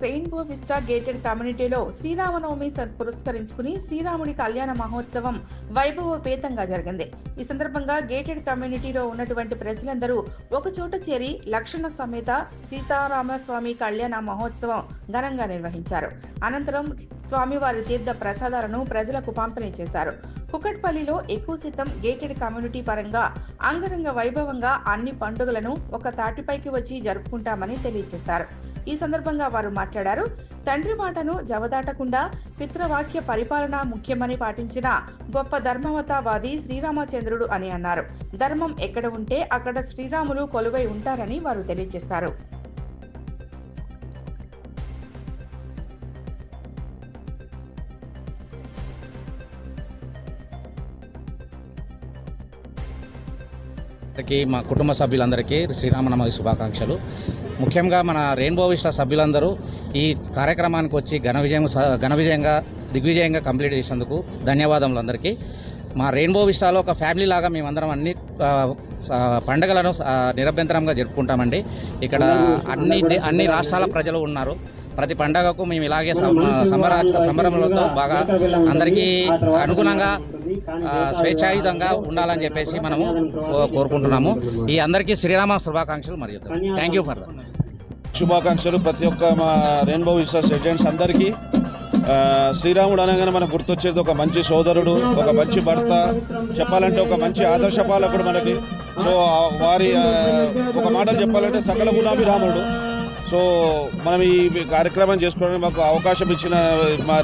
Rainbow vista gated కమ్యూనిటీలో శ్రీరామనవమి పురస్కరించుకుని శ్రీరాముడి కళ్యాణ మహోత్సవం వైభవోపేతంగా జరిగింది. ఈ సందర్భంగా గేటెడ్ కమ్యూనిటీలో ఉన్నటువంటి ప్రజలందరూ ఒకచోట చేరి లక్షణ సమేత సీతారామస్వామి కళ్యాణ మహోత్సవం ఘనంగా నిర్వహించారు. అనంతరం స్వామివారి తీర్థ ప్రసాదాలను ప్రజలకు పంపిణీ చేశారు. కుకట్పల్లిలో ఎక్కువ శాతం గేటెడ్ కమ్యూనిటీ పరంగా అంగరంగ వైభవంగా అన్ని పండుగలను ఒక తాటిపైకి వచ్చి జరుపుకుంటామని తెలియజేశారు. ఈ సందర్భంగా వారు మాట్లాడారు. తండ్రి మాటను జవదాటకుండా పితృవాక్య పరిపాలన ముఖ్యమని పాటించిన గొప్ప ధర్మవతావాది శ్రీరామచంద్రుడు అని అన్నారు. ధర్మం ఎక్కడ ఉంటే అక్కడ శ్రీరాములు కొలువై ఉంటారని వారు తెలియజేశారు. మా కుటుంబ సభ్యులందరికీ శ్రీరామనవమి శుభాకాంక్షలు. ముఖ్యంగా మన రెయిన్బో విస్టా సభ్యులందరూ ఈ కార్యక్రమానికి వచ్చి దిగ్విజయంగా కంప్లీట్ చేసినందుకు ధన్యవాదములు అందరికీ. మా రెయిన్బో విస్టాలో ఒక ఫ్యామిలీ లాగా మేమందరం అన్ని పండుగలను నిరభ్యంతరంగా జరుపుకుంటామండి. ఇక్కడ అన్ని రాష్ట్రాల ప్రజలు ఉన్నారు. ప్రతి పండుగకు మేము ఇలాగే సంబరములతో బాగా అందరికీ అనుగుణంగా స్వేచ్ఛాయుతంగా ఉండాలని చెప్పేసి మనము కోరుకుంటున్నాము. ఈ అందరికీ శ్రీరామ శుభాకాంక్షలు మరియు థ్యాంక్ యూ ఫర్ శుభాకాంక్షలు. ప్రతి ఒక్క మా రెయిన్బో విస్టాస్ ఏజెంట్స్ అందరికీ. శ్రీరాముడు అనగానే మనకు గుర్తొచ్చేది ఒక మంచి సోదరుడు, ఒక మంచి భర్త, చెప్పాలంటే ఒక మంచి ఆదర్శపాలకుడు మనకి. సో వారి ఒక మాటలు చెప్పాలంటే సకల గుణాభిరాముడు. సో మనం ఈ కార్యక్రమం చేసుకోవడానికి మాకు అవకాశం ఇచ్చిన మా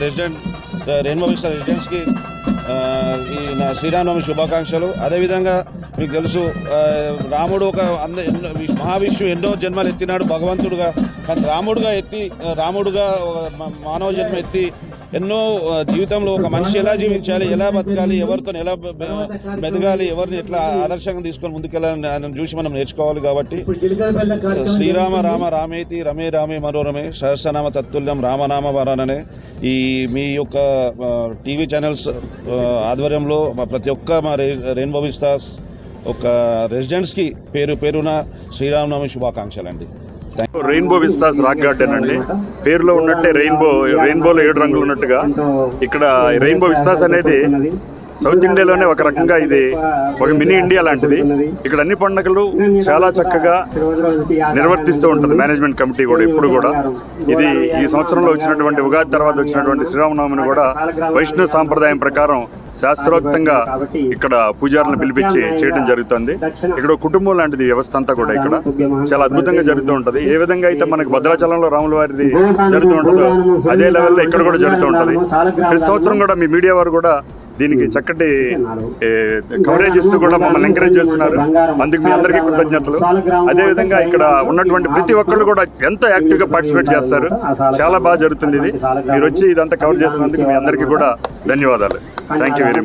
రెయిన్బో విస్టా రెసిడెంట్స్కి ఈ నా శ్రీరామనవమి శుభాకాంక్షలు. అదేవిధంగా మీకు తెలుసు, రాముడు ఒక మహావిష్ణువు ఎన్నో జన్మలు ఎత్తినాడు భగవంతుడుగా. కానీ రాముడుగా మానవ జన్మ ఎత్తి ఎన్నో జీవితంలో ఒక మనిషి ఎలా జీవించాలి, ఎలా బతకాలి, ఎవరితో ఎలా మెదగాలి, ఎవరిని ఎట్లా ఆదర్శంగా తీసుకొని ముందుకెళ్ళాలని చూసి మనం నేర్చుకోవాలి. కాబట్టి శ్రీరామ రామ రామేతి రమే రామే మనోరమే సహస్రనామ తత్తుల్యం రామనామ వరాననే ఈ మీ యొక్క టీవీ ఛానల్స్ ఆధ్వర్యంలో ప్రతి ఒక్క మా రెయిన్బో విస్టాస్ ఒక రెసిడెంట్స్కి పేరున శ్రీరామనవమి శుభాకాంక్షలు అండి. రెయిన్బో విస్టాస్ రాక్ గార్డెన్ అండి. పేరులో ఉన్నట్టే రెయిన్బోలో 7 రంగులు ఉన్నట్టుగా ఇక్కడ రెయిన్బో విస్టాస్ అనేది సౌత్ ఇండియాలోనే ఒక రకంగా ఇది ఒక మినీ ఇండియా లాంటిది. ఇక్కడ అన్ని పండుగలు చాలా చక్కగా నిర్వర్తిస్తూ ఉంటుంది మేనేజ్మెంట్ కమిటీ కూడా. ఇప్పుడు కూడా ఇది ఈ సంవత్సరంలో వచ్చినటువంటి ఉగాది తర్వాత వచ్చినటువంటి శ్రీరామనవమిని కూడా వైష్ణవ సాంప్రదాయం ప్రకారం శాస్త్రోక్తంగా ఇక్కడ పూజారులను పిలిపించి చేయడం జరుగుతుంది. ఇక్కడ కుటుంబం లాంటిది వ్యవస్థ అంతా కూడా ఇక్కడ చాలా అద్భుతంగా జరుగుతూ ఉంటుంది. ఏ విధంగా అయితే మనకు భద్రాచలంలో రాముల వారిది జరుగుతూ ఉంటుందో అదే లెవెల్లో ఇక్కడ కూడా జరుగుతూ ఉంటుంది. ప్రతి సంవత్సరం కూడా మీ మీడియా వారు కూడా దీనికి చక్కటి కవరేజ్ ఇస్తూ కూడా మమ్మల్ని ఎంకరేజ్ చేస్తున్నారు. అందుకు మీ అందరికీ కృతజ్ఞతలు. అదేవిధంగా ఇక్కడ ఉన్నటువంటి ప్రతి ఒక్కళ్ళు కూడా ఎంతో యాక్టివ్గా పార్టిసిపేట్ చేస్తారు. చాలా బాగా జరుగుతుంది ఇది. మీరు వచ్చి ఇదంతా కవర్ చేసినందుకు మీ అందరికీ కూడా ధన్యవాదాలు. Thank you very much.